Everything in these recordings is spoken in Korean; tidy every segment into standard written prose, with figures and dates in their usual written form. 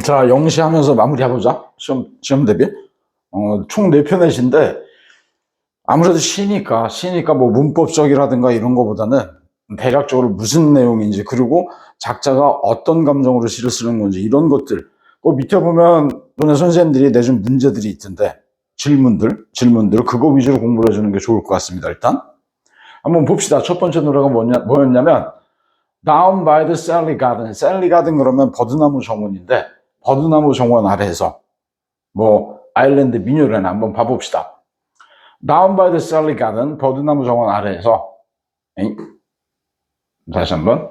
자, 영시하면서 마무리해보자. 시험 대비. 총 4편의 시인데, 아무래도 시니까 뭐 문법적이라든가 이런 거보다는 대략적으로 무슨 내용인지, 그리고 작자가 어떤 감정으로 시를 쓰는 건지, 이런 것들. 그 밑에 보면, 너네 선생님들이 내준 문제들이 있던데, 질문들, 그거 위주로 공부를 해주는 게 좋을 것 같습니다, 일단. 한번 봅시다. 첫 번째 노래가 뭐였냐면, Down by the Sally Garden. Sally Garden 그러면 버드나무 정원인데, 버드나무 정원 아래에서 뭐 아일랜드 민요래나 한번 봐봅시다. Down by the Sally Garden, 버드나무 정원 아래에서, 다시 한번.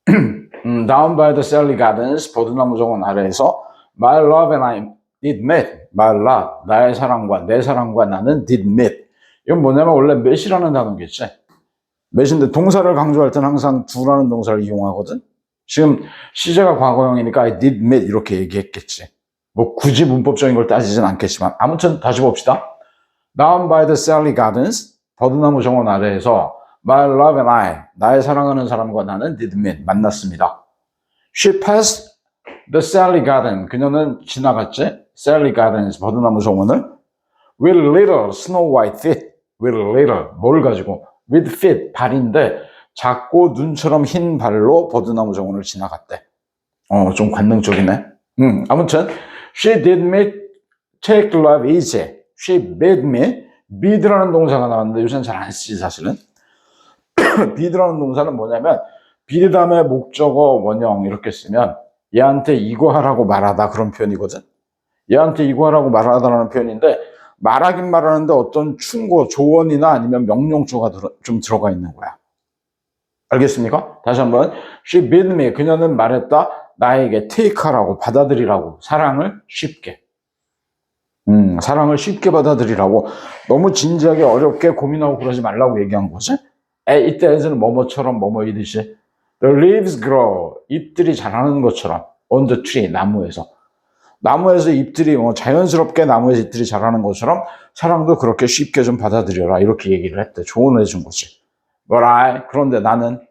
Down by the Sally Gardens, 버드나무 정원 아래에서 My love and I did meet. My love, 나의 사랑과 내 사랑과 나는 did meet. 이건 뭐냐면 원래 met이라는 단어겠지. met인데 동사를 강조할 때는 항상 do라는 동사를 이용하거든. 지금 시제가 과거형이니까 I did meet 이렇게 얘기했겠지. 뭐 굳이 문법적인 걸 따지진 않겠지만, 아무튼 다시 봅시다. Down by the Sally Gardens, 버드나무 정원 아래에서 My love and I, 나의 사랑하는 사람과 나는 did meet, 만났습니다. She passed the Sally Garden, 그녀는 지나갔지. Sally Gardens, 버드나무 정원을 with little snow white feet, with little, 뭘 가지고? with feet, 발인데 작고 눈처럼 흰 발로 버드나무 정원을 지나갔대. 좀 관능적이네. 아무튼 she did me take love easy. She bid me. bid라는 동사가 나왔는데 요새는 잘 안 쓰지 사실은. bid라는 동사는 뭐냐면 bid 다음에 목적어 원형 이렇게 쓰면 얘한테 이거 하라고 말하다, 그런 표현이거든. 얘한테 이거 하라고 말하다라는 표현인데, 말하긴 말하는데 어떤 충고, 조언이나 아니면 명령조가 좀 들어가 있는 거야. 알겠습니까? 다시 한번. She bid me. 그녀는 말했다. 나에게 take 하라고, 받아들이라고. 사랑을 쉽게. 사랑을 쉽게 받아들이라고. 너무 진지하게 어렵게 고민하고 그러지 말라고 얘기한 거지. 이때에서는 뭐뭐처럼 뭐뭐이듯이 The leaves grow. 잎들이 자라는 것처럼 on the tree. 나무에서 잎들이 자연스럽게 나무에서 잎들이 자라는 것처럼 사랑도 그렇게 쉽게 좀 받아들여라, 이렇게 얘기를 했대. 조언을 해준 거지. But 그런데 나는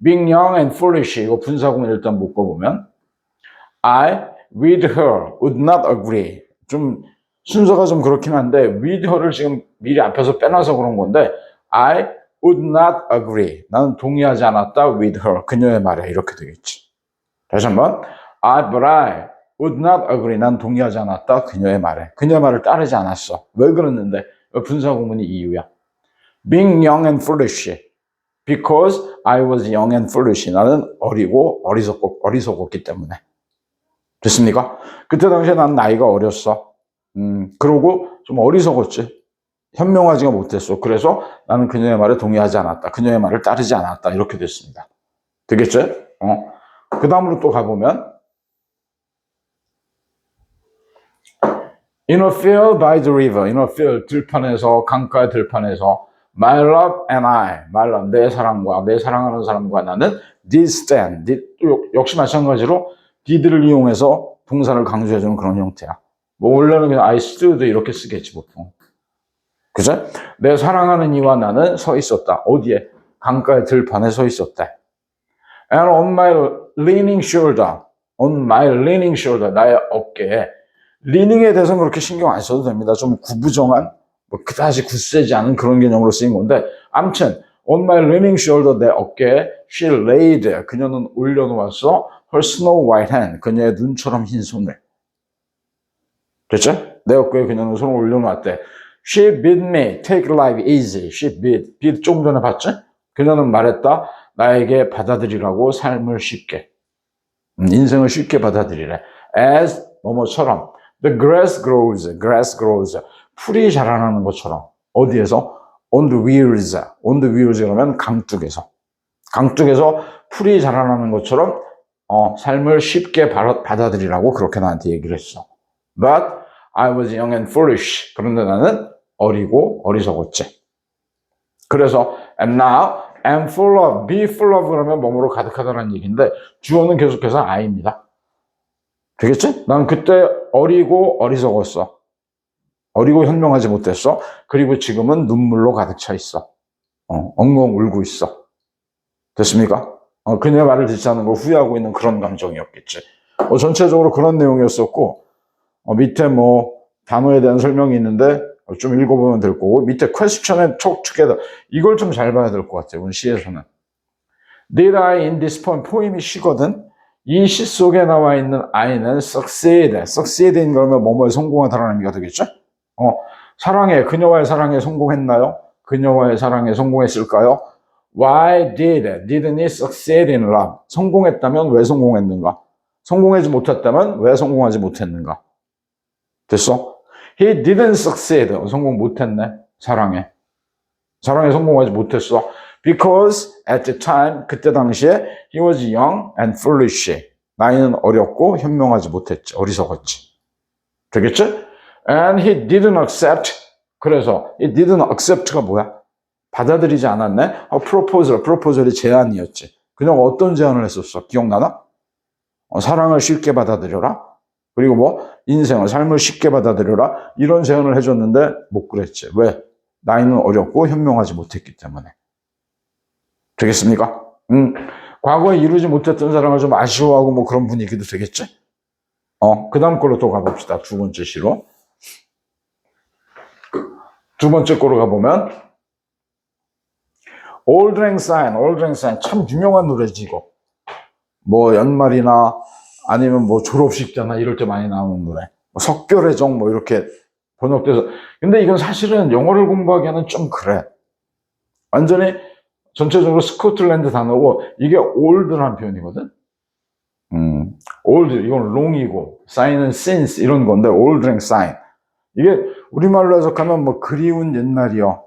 being young and foolish, 이거 분사구문 일단 묶어보면 I with her would not agree. 좀 순서가 좀 그렇긴 한데 with her를 지금 미리 앞에서 빼놔서 그런 건데 I would not agree. 나는 동의하지 않았다 with her. 그녀의 말에 이렇게 되겠지. 다시 한번. But I would not agree. 난 동의하지 않았다 그녀의 말에. 그녀의 말을 따르지 않았어. 왜 그랬는데? 분사구문이 이유야. Being young and foolish. Because I was young and foolish. 나는 어리고 어리석었기 때문에. 됐습니까? 그때 당시에 난 나이가 어렸어. 그러고 좀 어리석었지. 현명하지가 못했어. 그래서 나는 그녀의 말에 동의하지 않았다. 그녀의 말을 따르지 않았다. 이렇게 됐습니다. 되겠죠? 그 다음으로 또 가보면 In a field by the river. In a field, 들판에서, 강가의 들판에서 My love and I, my love, 내 사랑과 내 사랑하는 사람과 나는 did stand. 역시 마찬가지로 did를 이용해서 동사를 강조해주는 그런 형태야. 뭐 원래는 그냥 I stood 이렇게 쓰겠지 보통. 그죠? 내 사랑하는 이와 나는 서 있었다. 어디에? 강가의 들판에 서 있었다. And on my leaning shoulder, 나의 어깨에. 리닝에 대해서는 그렇게 신경 안 써도 됩니다. 좀 구부정한, 그다지 굳세지 않은 그런 개념으로 쓰인 건데, 아무튼 on my leaning shoulder, 내 어깨에 she laid, 그녀는 올려놓았어 her snow white hand, 그녀의 눈처럼 흰 손을. 됐죠? 내 어깨에 그녀는 손을 올려놓았대. She bid me take life easy. She bid 조금 전에 봤지? 그녀는 말했다. 나에게 받아들이라고, 삶을 쉽게, 인생을 쉽게 받아들이래. As 뭐뭐처럼 the grass grows. 풀이 자라나는 것처럼. 어디에서? on the wheels 그러면 강둑에서 풀이 자라나는 것처럼 삶을 쉽게 받아들이라고 그렇게 나한테 얘기를 했어. But I was young and foolish. 그런데 나는 어리고 어리석었지. 그래서 and now I'm full of, be full of 그러면 뭐뭐로 가득하다는 얘기인데 주어는 계속해서 I입니다. 되겠지? 난 그때 어리고 어리석었어. 어리고 현명하지 못했어. 그리고 지금은 눈물로 가득 차 있어. 엉엉 울고 있어. 됐습니까? 그녀의 말을 듣지 않은 걸 후회하고 있는 그런 감정이었겠지. 전체적으로 그런 내용이었었고, 밑에 뭐 단어에 대한 설명이 있는데 좀 읽어보면 될 거고, 밑에 question and talk together 이걸 좀 잘 봐야 될 것 같아요. 오늘 시에서는. Did I in this poem, 포임이 시거든. 이 시 속에 나와 있는 I는 succeed인 그러면 뭐뭐에 성공하다라는 의미가 되겠죠? 사랑해, 그녀와의 사랑에 성공했나요? 그녀와의 사랑에 성공했을까요? Why didn't he succeed in love? 성공했다면 왜 성공했는가? 성공하지 못했다면 왜 성공하지 못했는가? 됐어? He didn't succeed. 성공 못했네. 사랑에 성공하지 못했어. Because at the time, 그때 당시에 he was young and foolish. 나이는 어렸고 현명하지 못했지. 어리석었지. 되겠지? And he didn't accept. 그래서 he didn't accept가 뭐야? 받아들이지 않았네? proposal이 제안이었지. 그냥 어떤 제안을 했었어? 기억나나? 사랑을 쉽게 받아들여라. 그리고 뭐 삶을 쉽게 받아들여라. 이런 제안을 해줬는데 못 그랬지. 왜? 나이는 어렸고 현명하지 못했기 때문에. 되겠습니까? 과거에 이루지 못했던 사랑을 좀 아쉬워하고 뭐 그런 분위기도 되겠지? 그 다음 걸로 또 가봅시다. 두 번째 시로. 두 번째 거로 가보면 Old Lang Syne 참 유명한 노래지 이거. 뭐 연말이나 아니면 뭐 졸업식 때나 이럴 때 많이 나오는 노래. 석결의 정 뭐 이렇게 번역돼서. 근데 이건 사실은 영어를 공부하기에는 좀 그래. 완전히 전체적으로 스코틀랜드 단어고 이게 old라는 표현이거든. old 이건 long이고 sign은 since 이런 건데 old lang syne. 이게 우리말로 해석하면 뭐 그리운 옛날이요.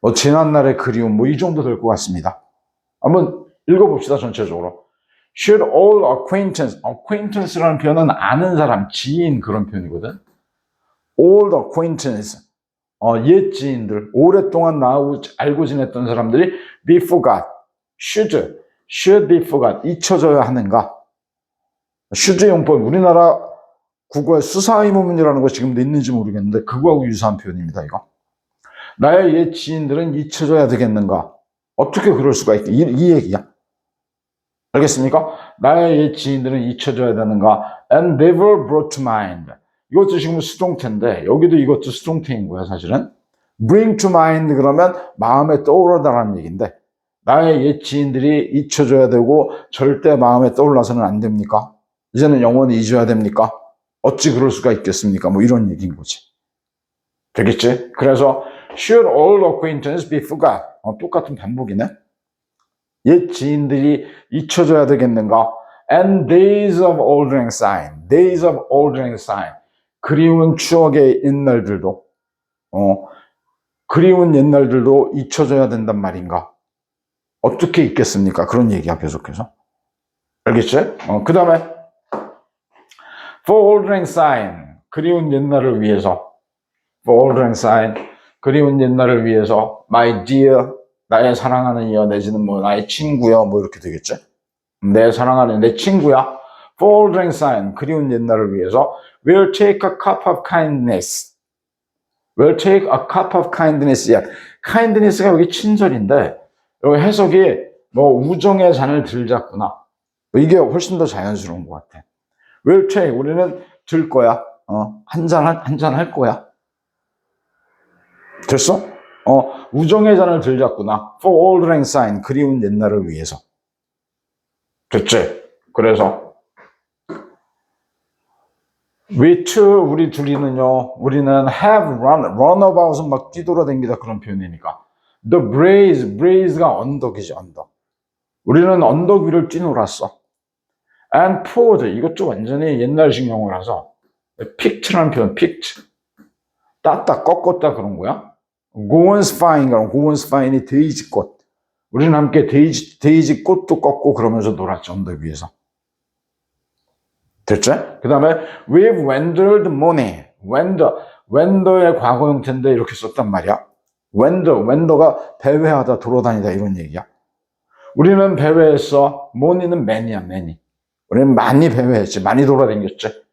뭐 지난날의 그리움 뭐 이 정도 될 것 같습니다. 한번 읽어봅시다. 전체적으로. Should all acquaintance라는 표현은 아는 사람, 지인 그런 표현이거든. Old acquaintance, 옛 지인들, 오랫동안 나하고 알고 지냈던 사람들이 be forgot, should be forgot, 잊혀져야 하는가. should 용법, 우리나라 국어에 수사의문이라는 거 지금도 있는지 모르겠는데 그거하고 유사한 표현입니다. 이거. 나의 옛 지인들은 잊혀져야 되겠는가? 어떻게 그럴 수가 있겠? 이 얘기야. 알겠습니까? 나의 옛 지인들은 잊혀져야 되는가? And never brought to mind. 이것도 지금 수동태인데 여기도 이것도 수동태인 거야 사실은. Bring to mind 그러면 마음에 떠오르다라는 얘기인데 나의 옛 지인들이 잊혀져야 되고 절대 마음에 떠올라서는 안 됩니까? 이제는 영원히 잊어야 됩니까? 어찌 그럴 수가 있겠습니까? 뭐 이런 얘기인 거지. 되겠지? 그래서 should all acquaintance be forgot. 똑같은 반복이네. 옛 지인들이 잊혀져야 되겠는가? And days of old lang syne. 그리운 추억의 옛날들도, 그리운 옛날들도 잊혀져야 된단 말인가? 어떻게 있겠습니까? 그런 얘기야, 계속해서. 알겠지? 그 다음에, for old lang syne. 그리운 옛날을 위해서. for old lang syne. 그리운 옛날을 위해서, my dear. 나의 사랑하는 이여 내지는 뭐 나의 친구여 뭐 이렇게 되겠지? 내 사랑하는 내 친구야. For old lang syne 그리운 옛날을 위해서 We'll take a cup of kindness. We'll take a cup of kindness. kindness가 여기 친절인데 여기 해석이 뭐 우정의 잔을 들자꾸나. 이게 훨씬 더 자연스러운 것 같아. We'll take 우리는 들 거야. 한 잔 할 거야. 됐어? 우정의 잔을 들자꾸나. For old lang syne, 그리운 옛날을 위해서. 됐지? 그래서 we two, 우리 둘이는요. 우리는 have runabout은 막 뛰돌아다니다 그런 표현이니까. The breeze가 언덕이지 언덕. 우리는 언덕 위를 뛰놀았어. And poured, 이것도 완전히 옛날식 영어라서 picked라는 표현, picked. 땄다, 꺾었다 그런 거야. 고원스파인이 데이지꽃. 우리는 함께 데이지꽃도 꺾고 그러면서 놀았죠. 언덕 위에서. 됐죠? 그 다음에 we've wandered many. wander의 과거 형태인데 이렇게 썼단 말이야. wander가 배회하다, 돌아다니다 이런 얘기야. 우리는 배회했어. many는 many. 우리는 많이 배회했지. 많이 돌아다녔지.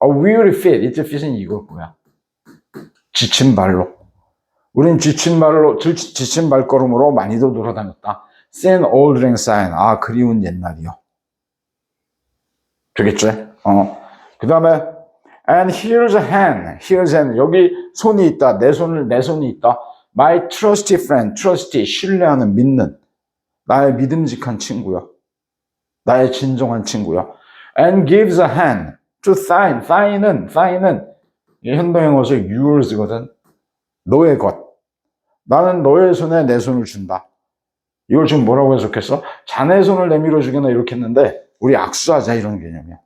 weary feet. 이때 feet은 이걸 뭐야? 지친 발로. 우린 지친 발걸음으로 많이도 돌아다녔다. Seen old lang syne. 그리운 옛날이요. 되겠지? 그 다음에 and here's a hand. here's a hand. 여기 손이 있다. 내 손이 있다. my trusty friend. trusty. 신뢰하는, 믿는. 나의 믿음직한 친구야. 나의 진정한 친구야. and gives a hand to thine. thine은 현대형어서 yours거든. 너의 것. 나는 너의 손에 내 손을 준다. 이걸 지금 뭐라고 해석했어? 자네 손을 내밀어 주거나 이렇게 했는데 우리 악수하자 이런 개념이야.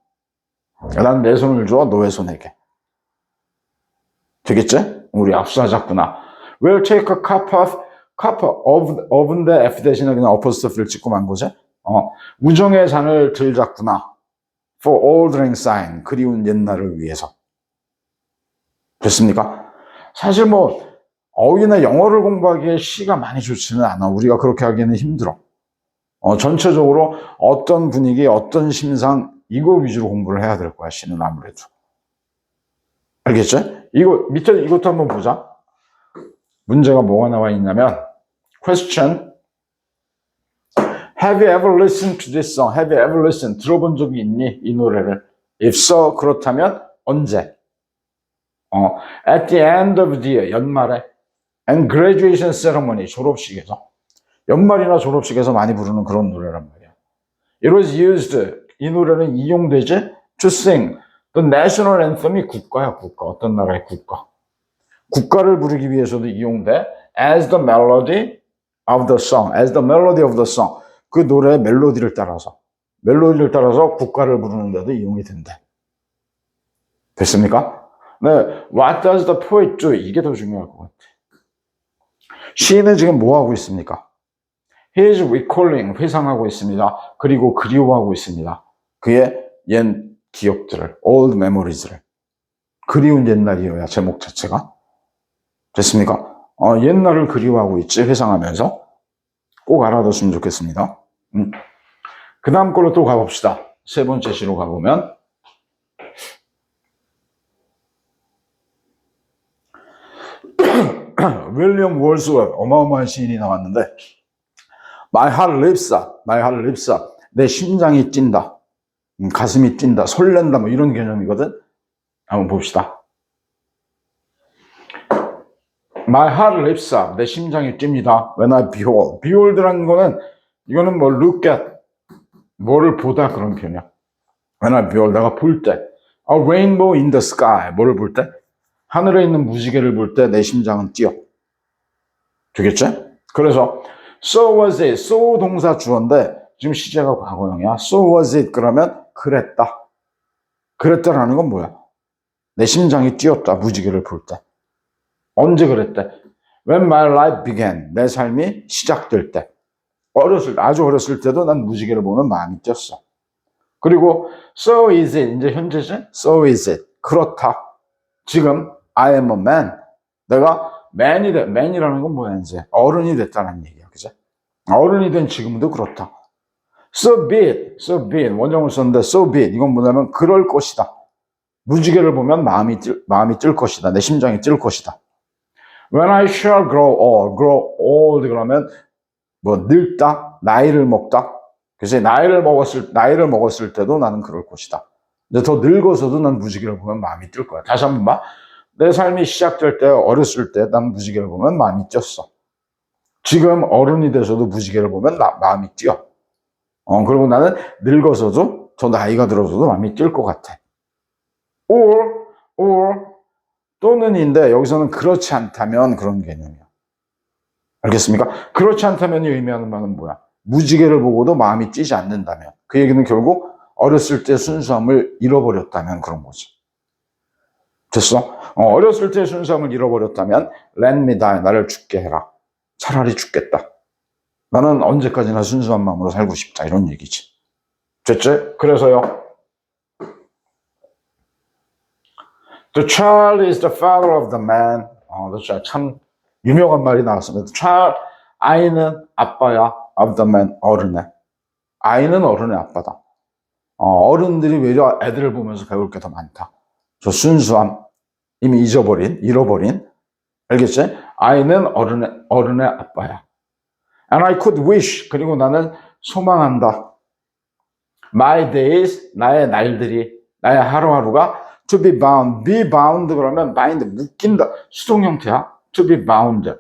난 내 손을 줘 너의 손에게. 되겠지? 우리 악수하자꾸나. We'll take a cup of인데 F 대신에 그냥 apostrophe를 찍고 만 거지? 우정의 잔을 들자꾸나. For old lang syne. 그리운 옛날을 위해서. 됐습니까? 사실 뭐 어휘나 영어를 공부하기에 시가 많이 좋지는 않아. 우리가 그렇게 하기에는 힘들어. 전체적으로 어떤 분위기, 어떤 심상 이거 위주로 공부를 해야 될 거야. 시는 아무래도. 알겠지? 이거 밑에 이것도 한번 보자. 문제가 뭐가 나와 있냐면 question Have you ever listened to this song? Have you ever listened? 들어본 적이 있니? 이 노래를. If so, 그렇다면 언제? At the end of the year, 연말에 and graduation ceremony, 졸업식에서. 연말이나 졸업식에서 많이 부르는 그런 노래란 말이야. It was used, 이 노래는 이용되지? To sing. The national anthem이 국가야, 국가. 어떤 나라의 국가. 국가를 부르기 위해서도 이용돼. As the melody of the song. As the melody of the song. 그 노래의 멜로디를 따라서 국가를 부르는데도 이용이 된대. 됐습니까? 네. What does the poet do? 이게 더 중요할 것 같아. 시인은 지금 뭐 하고 있습니까? He is recalling, 회상하고 있습니다. 그리고 그리워하고 있습니다. 그의 옛 기억들을, old memories를. 그리운 옛날이어야 제목 자체가. 됐습니까? 옛날을 그리워하고 있지, 회상하면서. 꼭 알아뒀으면 좋겠습니다. 그 다음 걸로 또 가봅시다. 세 번째 시로 가보면. 윌리엄 월스워스, 어마어마한 시인이 나왔는데, My heart leaps up, my heart leaps up. 내 심장이 뛴다. 가슴이 뛴다. 설렌다. 뭐 이런 개념이거든. 한번 봅시다. My heart leaps up. 내 심장이 뜁니다. When I behold. behold라는 거는, 이거는 뭐 look at. 뭐를 보다 그런 표현이야. When I behold. 내가 볼 때. A rainbow in the sky. 뭐를 볼 때? 하늘에 있는 무지개를 볼 때 내 심장은 뛰어. 되겠지? 그래서 so was it. so 동사 주어인데 지금 시제가 과거형이야. so was it 그러면 그랬다. 그랬다라는 건 뭐야? 내 심장이 뛰었다. 무지개를 볼 때. 언제 그랬대? When my life began. 내 삶이 시작될 때. 아주 어렸을 때도 난 무지개를 보면 마음이 뛰었어. 그리고 so is it. 이제 현재지? so is it. 그렇다. 지금 I am a man. 내가 man이라는 건 뭐야 이제? 어른이 됐다는 얘기야. 그죠? 어른이 된 지금도 그렇다. So be it. 원형을 썼는데 so be it. 이건 뭐냐면 그럴 것이다. 무지개를 보면 마음이 뛸 것이다. 내 심장이 뛸 것이다. When I shall grow old 그러면 뭐 늙다, 나이를 먹다. 그래서 나이를 먹었을 때도 나는 그럴 것이다. 이제 더 늙어서도 난 무지개를 보면 마음이 뛸 거야. 다시 한번 봐. 내 삶이 시작될 때, 어렸을 때 난 무지개를 보면 마음이 뛰었어. 지금 어른이 돼서도 무지개를 보면 마음이 뛰어. 그리고 나는 늙어서도, 더 나이가 들어서도 마음이 뛸 것 같아. or, 또는인데, 여기서는 그렇지 않다면 그런 개념이야. 알겠습니까? 그렇지 않다면이 의미하는 바는 뭐야? 무지개를 보고도 마음이 뛰지 않는다면. 그 얘기는 결국 어렸을 때 순수함을 잃어버렸다면 그런 거지. 됐어? 어렸을 때 순수함을 잃어버렸다면 let me die. 나를 죽게 해라. 차라리 죽겠다. 나는 언제까지나 순수한 마음으로 살고 싶다. 이런 얘기지. 됐지? 그래서요. The child is the father of the man. 참 유명한 말이 나왔습니다. The child, 아이는 아빠야. of the man, 어른의. 아이는 어른의 아빠다. 어른들이 외려 애들을 보면서 배울 게 더 많다. 저 순수함, 이미 잃어버린. 알겠지? 아이는 어른의 아빠야. And I could wish. 그리고 나는 소망한다. My days, 나의 날들이, 나의 하루하루가 to be bound. be bound 그러면 bind, 묶인다. 수동 형태야. to be bound.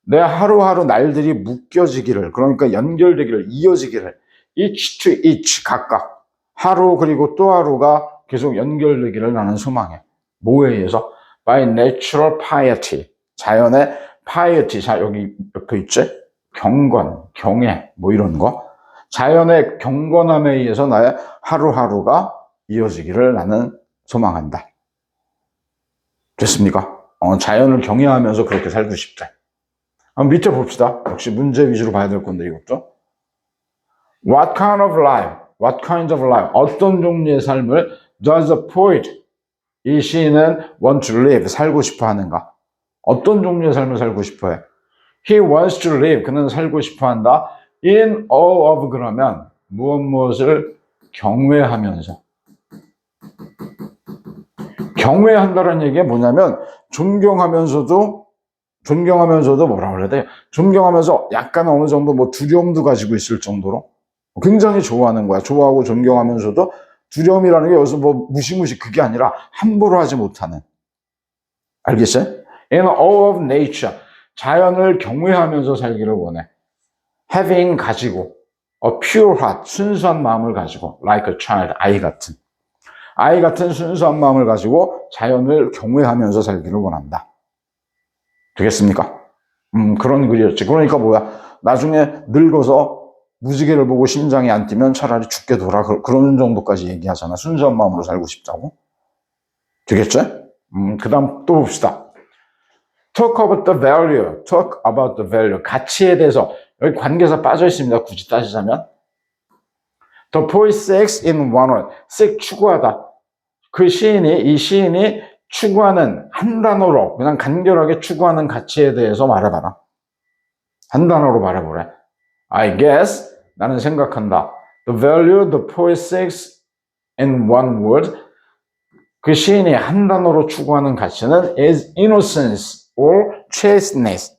내 하루하루 날들이 묶여지기를, 그러니까 연결되기를, 이어지기를. each to each, 각각. 하루 그리고 또 하루가 계속 연결되기를 나는 소망해. 뭐에 의해서? by natural piety. 자연의 piety. 자, 여기 옆에 있지? 경건, 경애, 뭐 이런 거. 자연의 경건함에 의해서 나의 하루하루가 이어지기를 나는 소망한다. 됐습니까? 자연을 경외하면서 그렇게 살고 싶다. 한번 밑에 봅시다. 역시 문제 위주로 봐야 될 건데 이것도. What kind of life? What kind of life? 어떤 종류의 삶을 does a poet, 이 시인은 want to live, 살고 싶어 하는가? 어떤 종류의 삶을 살고 싶어 해? He wants to live, 그는 살고 싶어 한다. In awe of 그러면 무엇을 경외하면서. 경외한다는 얘기가 뭐냐면 존경하면서도 뭐라 그래야 돼? 존경하면서 약간 어느 정도 뭐 두려움도 가지고 있을 정도로 굉장히 좋아하는 거야. 좋아하고 존경하면서도 두려움이라는 게 여기서 뭐 무시무시 그게 아니라 함부로 하지 못하는. 알겠어요? In awe of nature. 자연을 경외하면서 살기를 원해. Having 가지고 a pure heart. 순수한 마음을 가지고 like a child. 아이 같은 순수한 마음을 가지고 자연을 경외하면서 살기를 원한다. 되겠습니까? 그런 글이었지. 그러니까 뭐야? 나중에 늙어서 무지개를 보고 심장이 안 뛰면 차라리 죽게 둬라. 그런 정도까지 얘기하잖아. 순수한 마음으로 살고 싶다고. 되겠죠? 그 다음 또 봅시다. Talk about the value. Talk about the value. 가치에 대해서. 여기 관계사 빠져 있습니다. 굳이 따지자면. The poet seeks in one word. seek 추구하다. 이 시인이 추구하는 한 단어로 그냥 간결하게 추구하는 가치에 대해서 말해봐라. 한 단어로 말해보래. I guess 나는 생각한다. The value the poet seeks in one word. 그 시인이 한 단어로 추구하는 가치는 is innocence or chasteness.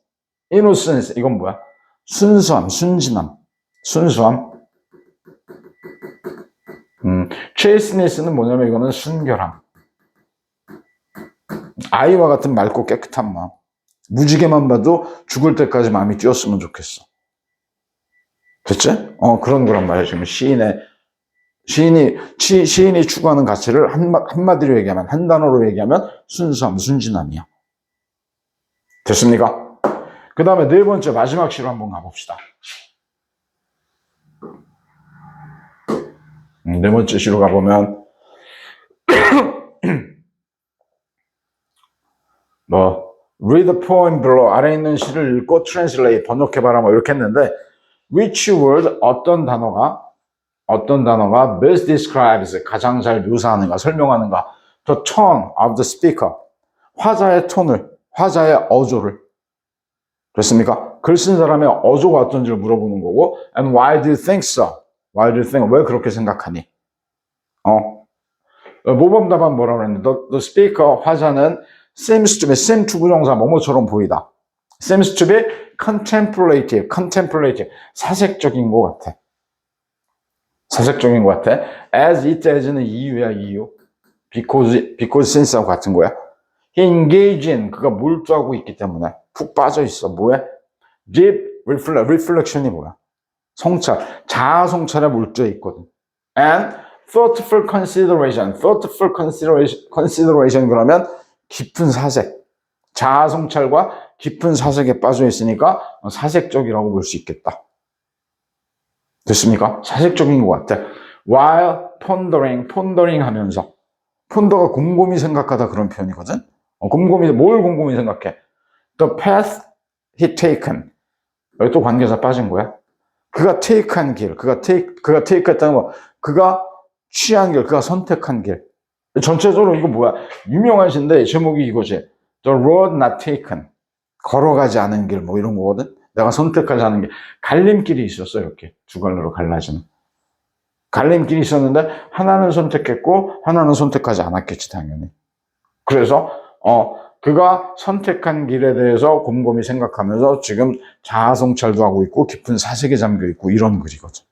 innocence 이건 뭐야? 순수함, 순진함, 순수함. chasteness는 뭐냐면 이거는 순결함. 아이와 같은 맑고 깨끗한 마음. 무지개만 봐도 죽을 때까지 마음이 뛰었으면 좋겠어. 됐지? 그런 거란 말이야. 지금 시인이 추구하는 가치를 한마디로 얘기하면, 한 단어로 얘기하면 순수함, 순진함이야. 됐습니까? 그 다음에 네 번째 마지막 시로 한번 가봅시다. 네 번째 시로 가보면 read the poem below. 아래 있는 시를 읽고 translate, 번역해봐라 뭐 이렇게 했는데 which word, 어떤 단어가 best describes, 가장 잘 묘사하는가, 설명하는가 the tone of the speaker, 화자의 톤을, 화자의 어조를. 됐습니까? 글 쓴 사람의 어조가 어떤지를 물어보는 거고 and why do you think so? Why do you think? 왜 그렇게 생각하니? 모범답안 뭐라고 그랬는데 the speaker, 화자는 seems to be, seem to 부정사 뭐뭐처럼 보이다. seems to be contemplative, 사색적인 것 같아. 사색적인 것 같아. as it as는 이유야, 이유. because since하고 같은 거야. he engage in, 그가 몰두하고 있기 때문에 푹 빠져 있어. 뭐해? deep reflection이 뭐야? 성찰, 자아 성찰에 몰두해 있거든. and thoughtful consideration 그러면 깊은 사색, 자아 성찰과 깊은 사색에 빠져 있으니까 사색적이라고 볼 수 있겠다. 됐습니까? 사색적인 것 같아. while pondering 하면서. 폰더가 곰곰이 생각하다 그런 표현이거든. 뭘 곰곰이 생각해? The path he taken. 여기 또 관계사 빠진 거야. 그가 take한 길, 그가 take했다는 거, 그가 취한 길, 그가 선택한 길. 전체적으로 이거 뭐야? 유명한 시인데 제목이 이거지. The road not taken. 걸어가지 않은 길, 뭐 이런 거거든. 내가 선택하지 않은 길. 갈림길이 있었어, 이렇게. 두 갈래로 갈라지는. 갈림길이 있었는데, 하나는 선택했고, 하나는 선택하지 않았겠지, 당연히. 그래서, 그가 선택한 길에 대해서 곰곰이 생각하면서 지금 자아성찰도 하고 있고, 깊은 사색에 잠겨 있고, 이런 글이거든.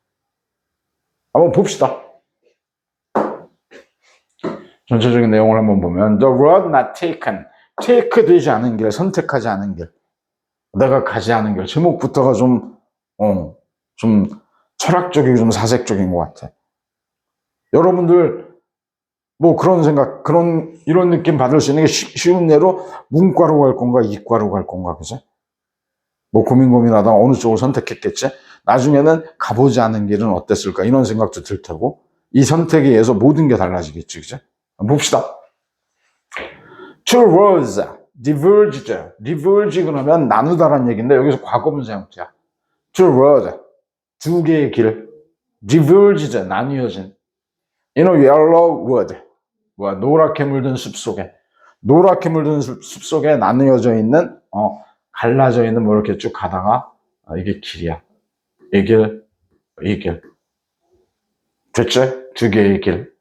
한번 봅시다. 전체적인 내용을 한번 보면 the road not taken, take 되지 않은 길, 선택하지 않은 길, 내가 가지 않은 길. 제목부터가 좀 철학적이고 좀 사색적인 것 같아. 여러분들 뭐 그런 생각, 이런 느낌 받을 수 있는 게 쉬운 예로 문과로 갈 건가 이과로 갈 건가, 그죠? 뭐 고민하다가 어느 쪽을 선택했겠지? 나중에는 가보지 않은 길은 어땠을까? 이런 생각도 들 테고, 이 선택에 의해서 모든 게 달라지겠지, 그죠? 봅시다. Two roads diverged. diverge 그러면 나누다란 얘기인데 여기서 과거분사 형태야. Two roads, 두 개의 길. diverged, 나뉘어진. In a yellow wood. 노랗게 물든 숲속에. 노랗게 물든 숲속에 나뉘어져 있는, 갈라져 있는 뭐 이렇게 쭉 가다가, 이게 길이야. 이 길. 됐지? 두 개의 길.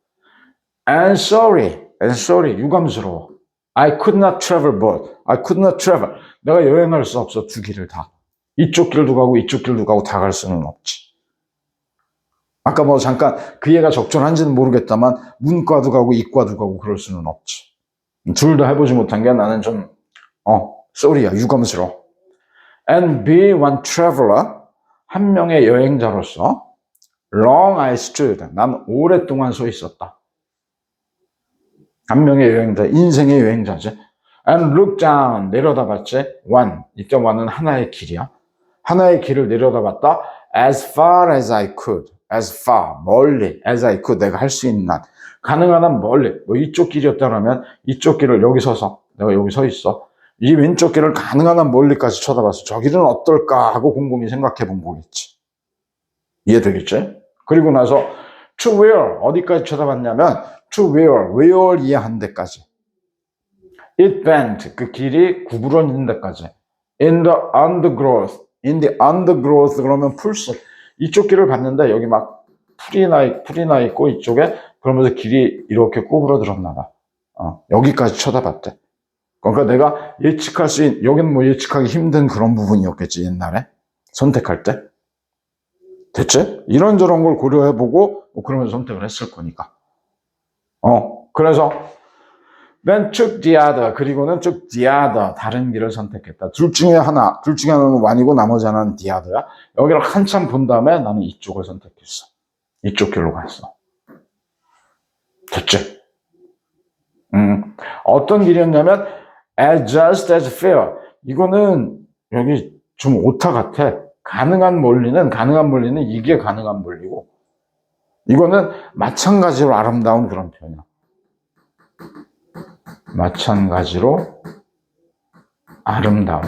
And sorry, 유감스러워. I could not travel both. I could not travel. 내가 여행할 수 없어, 두 길을 다. 이쪽 길도 가고 이쪽 길도 가고 다 갈 수는 없지. 아까 뭐 잠깐 그 얘가 적절한지는 모르겠다만 문과도 가고 이과도 가고 그럴 수는 없지. 둘 다 해보지 못한 게 나는 좀 sorry야, 유감스러워. And be one traveler, 한 명의 여행자로서 long I stood, 난 오랫동안 서 있었다. 한 명의 여행자, 인생의 여행자지. And look down, 내려다봤지. one, 이때 one은 하나의 길이야. 하나의 길을 내려다봤다. As far as I could, as far, 멀리, as I could, 내가 할 수 있는 한. 가능한 한 멀리. 뭐 이쪽 길이었다면 이쪽 길을 여기 서서, 내가 여기 서 있어. 이 왼쪽 길을 가능한 한 멀리까지 쳐다봤어. 저 길은 어떨까 하고 곰곰이 생각해 본 거겠지. 이해되겠지? 그리고 나서 to where, 어디까지 쳐다봤냐면 to where 이해한 데까지. It bent, 그 길이 구부러진 데까지. In the undergrowth 그러면 풀숲. 이쪽 길을 봤는데 여기 막 풀이 나 있고 이쪽에 그러면서 길이 이렇게 구부러들었나 봐. 여기까지 쳐다봤대. 그러니까 내가 여기는 뭐 예측하기 힘든 그런 부분이었겠지, 옛날에. 선택할 때. 됐지? 이런저런 걸 고려해보고 뭐 그러면서 선택을 했을 거니까. 그래서 then took the other, 그리고는 took the other, 다른 길을 선택했다. 둘 중에 하나는 one이고 나머지 하나는 the other야. 여기를 한참 본 다음에 나는 이쪽을 선택했어. 이쪽 길로 갔어. 됐지? 어떤 길이었냐면 just as fair. 이거는 여기 좀 오타 같아. 가능한 멀리는 이게 가능한 멀리고, 이거는 마찬가지로 아름다운 그런 표현이야. 마찬가지로 아름다운.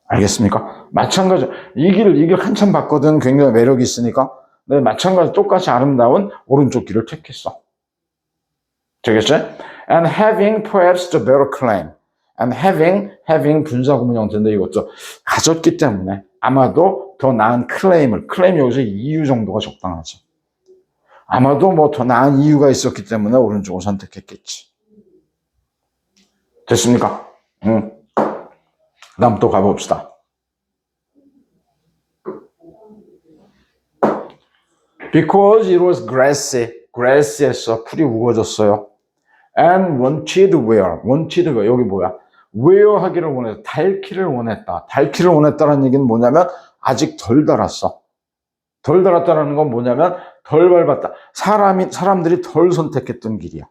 알겠습니까? 마찬가지. 이 길 한참 봤거든. 굉장히 매력이 있으니까. 근데 마찬가지 똑같이 아름다운 오른쪽 길을 택했어. 되겠지? And having perhaps the better claim. And having 분사구문 형태인데 이것도 가졌기 때문에 아마도 더 나은 클레임 여기서 이유 정도가 적당하지. 아마도 뭐 더 나은 이유가 있었기 때문에 오른쪽을 선택했겠지. 됐습니까? 다음 또 가봅시다. Because it was grassy 했어. 풀이 우거졌어요. And wanted where, 여기 뭐야? where 하기를 원했다. 닳기를 원했다. 닳기를 원했다는 얘기는 뭐냐면 아직 덜 닳았어. 덜 닳았다는 건 뭐냐면 덜 밟았다. 사람들이 덜 선택했던 길이야.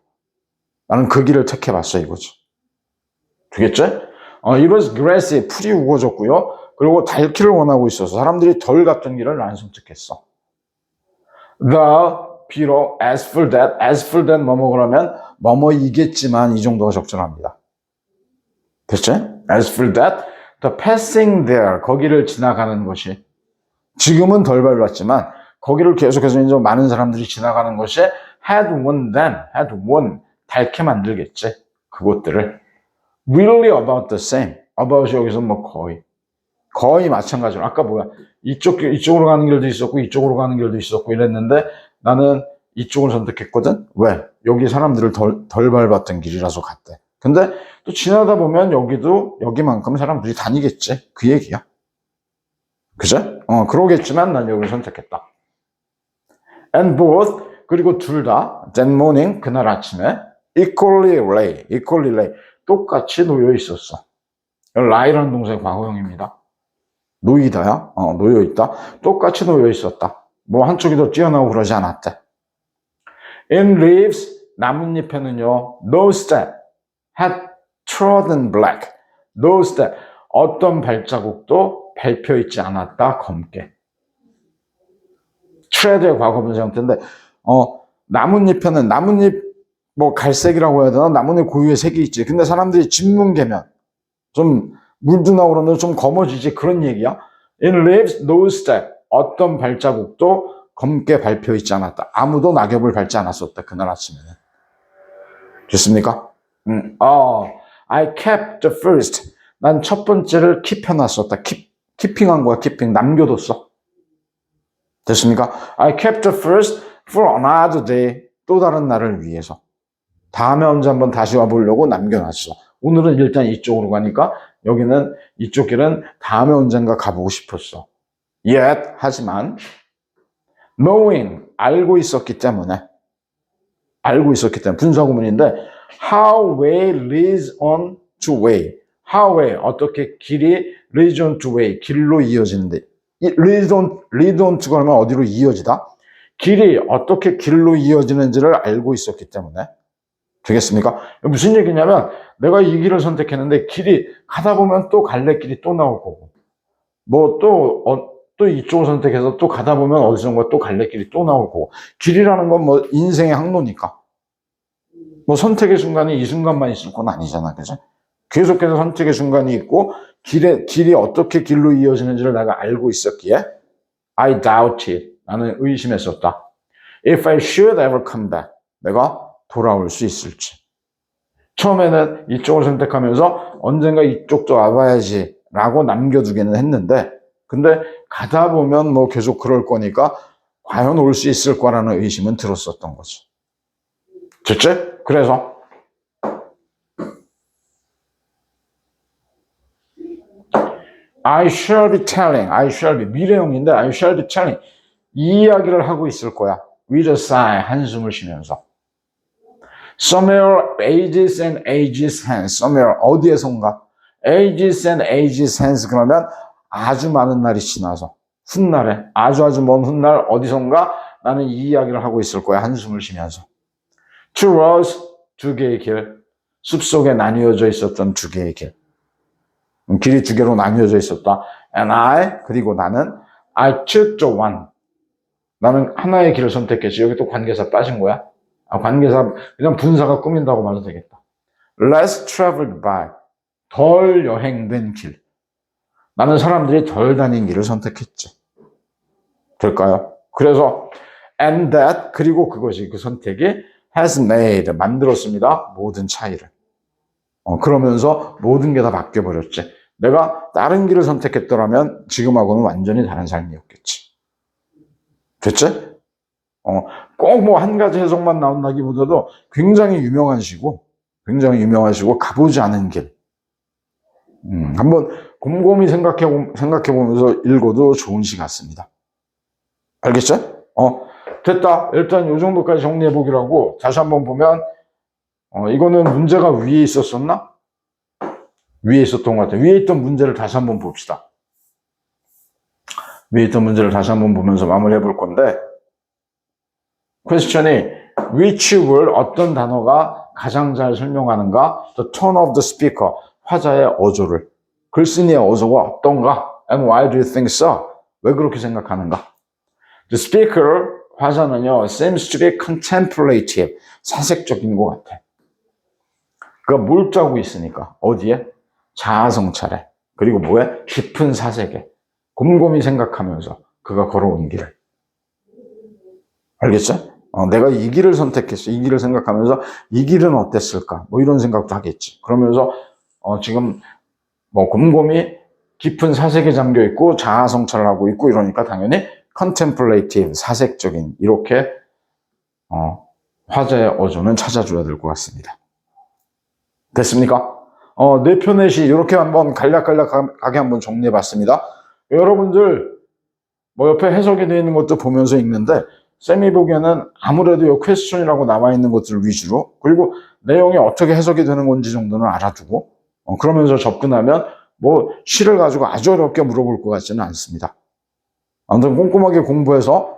나는 그 길을 택해봤어, 이거지. 되겠지? It was grassy, 풀이 우거졌고요. 그리고 닳기를 원하고 있어서 사람들이 덜 갔던 길을 나는 선택했어. 비록 as for that 뭐뭐 그러면 뭐뭐이겠지만 이 정도가 적절합니다. 됐지? As for that, the passing there, 거기를 지나가는 것이, 지금은 덜 밟았지만 거기를 계속해서 이제 많은 사람들이 지나가는 것이 had won, 닳게 만들겠지. 그것들을 really about the same. about이 여기서 뭐 거의 마찬가지로. 아까 뭐야? 이쪽으로 가는 길도 있었고 이쪽으로 가는 길도 있었고 이랬는데 나는 이쪽을 선택했거든. 왜? 여기 사람들을 덜 밟았던 길이라서 갔대. 근데 또 지나다 보면 여기만큼 사람들이 다니겠지. 그 얘기야. 그죠? 그러겠지만 난 여기를 선택했다. And both 그리고 둘 다 that morning 그날 아침에 equally lay 똑같이 놓여 있었어. lie라는 동사의 과거형입니다. 놓이다야? 놓여 있다. 똑같이 놓여 있었다. 뭐 한쪽이 더 뛰어나고 그러지 않았대. In leaves 나뭇잎에는요 those that had trodden black those that 어떤 발자국도 밟혀 있지 않았다. 검게. tread의 과거 분사 형태인데 나뭇잎에는 나뭇잎 뭐 갈색이라고 해야 되나? 나뭇잎 고유의 색이 있지. 근데 사람들이 진문개면 좀 물도 나고 그러면 좀 검어지지 그런 얘기야. In leaves those that 어떤 발자국도 검게 밟혀 있지 않았다. 아무도 낙엽을 밟지 않았었다. 그날 아침에는. 됐습니까? I kept the first. 난 첫 번째를 킵해놨었다. 키핑한 거야. 키핑. 남겨뒀어. 됐습니까? I kept the first for another day. 또 다른 날을 위해서. 다음에 언제 한번 다시 와보려고 남겨놨어. 오늘은 일단 이쪽으로 가니까 여기는 이쪽 길은 다음에 언젠가 가보고 싶었어. Yet, 하지만 knowing, 알고 있었기 때문에 분사구문인데 how way leads on to way. how way, 어떻게 길이 leads on to way, 길로 이어지는데 lead on to가 그러면 어디로 이어지다? 길이 어떻게 길로 이어지는지를 알고 있었기 때문에 되겠습니까? 무슨 얘기냐면 내가 이 길을 선택했는데 길이 가다 보면 또 갈래길이 또 나올 거고 뭐 또 이쪽을 선택해서 또 가다 보면 어디선가 또 갈래길이 또 나올 거고 길이라는 건 뭐 인생의 항로니까 뭐 선택의 순간이 이 순간만 있을 건 아니잖아. 그죠? 계속해서 선택의 순간이 있고 길이 어떻게 길로 이어지는지를 내가 알고 있었기에 I doubted. 나는 의심했었다. If I should ever come back. 내가 돌아올 수 있을지. 처음에는 이쪽을 선택하면서 언젠가 이쪽도 와봐야지 라고 남겨두기는 했는데 근데 가다 보면 뭐 계속 그럴 거니까 과연 올 수 있을 거라는 의심은 들었었던 거지. 됐지? 그래서 I shall be telling, 미래형인데 I shall be telling 이 이야기를 하고 있을 거야. with a sigh, 한숨을 쉬면서. Somewhere ages and ages hence. Somewhere 어디에선가. ages and ages hence 그러면 아주 많은 날이 지나서 훗날에 아주 먼 훗날 어디선가 나는 이 이야기를 하고 있을 거야. 한숨을 쉬면서. Two roads, 두 개의 길. 숲속에 나뉘어져 있었던 두 개의 길. 길이 두 개로 나뉘어져 있었다. And I, 그리고 나는 I took the one. 나는 하나의 길을 선택했지. 여기 또 관계사 빠진 거야. 관계사, 그냥 분사가 꾸민다고 봐도 되겠다. Less traveled by. 덜 여행된 길. 나는 사람들이 덜 다닌 길을 선택했지. 될까요? 그래서 and that, 그리고 그것이 그 선택이 has made, 만들었습니다. 모든 차이를. 그러면서 모든 게 다 바뀌어버렸지. 내가 다른 길을 선택했더라면 지금하고는 완전히 다른 삶이었겠지. 됐지? 꼭 뭐 한 가지 해석만 나온다기보다도 굉장히 유명하시고 가보지 않은 길. 한번 곰곰이 생각해보면서 읽어도 좋은 시 같습니다. 알겠죠? 됐다. 일단 요 정도까지 정리해보기로 하고 다시 한번 보면 이거는 문제가 위에 있었었나? 위에 있었던 것 같아요. 위에 있던 문제를 다시 한번 봅시다. 위에 있던 문제를 다시 한번 보면서 마무리해 볼 건데 퀘스천이 which word 어떤 단어가 가장 잘 설명하는가? The tone of the speaker 화자의 어조를 글쓴이의 어조가 어떤가? And why do you think so? 왜 그렇게 생각하는가? The speaker 화자는요 seems to be contemplative 사색적인 것 같아. 그가 뭘 짜고 있으니까 어디에? 자아성찰에 그리고 뭐에? 깊은 사색에 곰곰이 생각하면서 그가 걸어온 길을 알겠죠? 내가 이 길을 선택했어. 이 길을 생각하면서 이 길은 어땠을까? 뭐 이런 생각도 하겠지. 그러면서 지금 뭐 곰곰이 깊은 사색에 잠겨 있고 자아 성찰을 하고 있고 이러니까 당연히 contemplative, 사색적인 이렇게 화자의 어조는 찾아줘야 될 것 같습니다. 됐습니까? 네 편의 시 이렇게 한번 간략하게 한번 정리해 봤습니다. 여러분들 뭐 옆에 해석이 되어 있는 것도 보면서 읽는데 쌤이 보기에는 아무래도 이 퀘스천이라고 나와 있는 것들 위주로, 그리고 내용이 어떻게 해석이 되는 건지 정도는 알아두고, 그러면서 접근하면 뭐 시를 가지고 아주 어렵게 물어볼 것 같지는 않습니다. 아무튼 꼼꼼하게 공부해서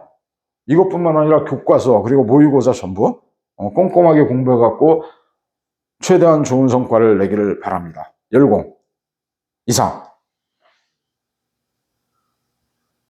이것뿐만 아니라 교과서 그리고 모의고사 전부 꼼꼼하게 공부해갖고 최대한 좋은 성과를 내기를 바랍니다. 열공 이상.